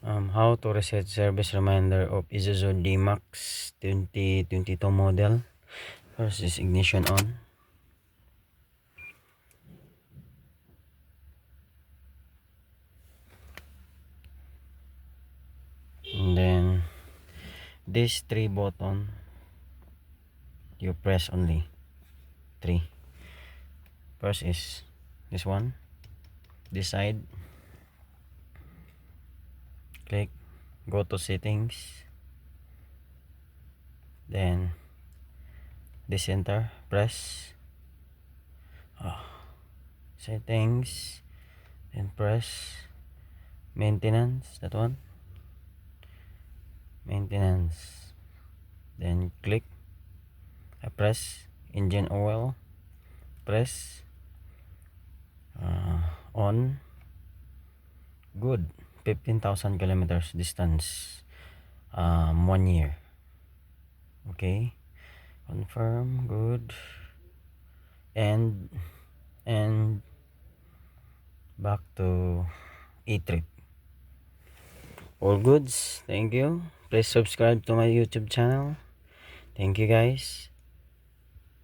How to reset service reminder of Isuzu D-Max 2022 model. First is ignition on. And then these three button you press only three. First is this one, this side, click, go to settings, then the center, press settings, then press maintenance, that one, maintenance, then click, press engine oil, press on, good, 15,000 kilometers distance, 1 year, okay, confirm, good, and back to e-trip. All goods. Thank you. Please subscribe to my YouTube channel. Thank you guys.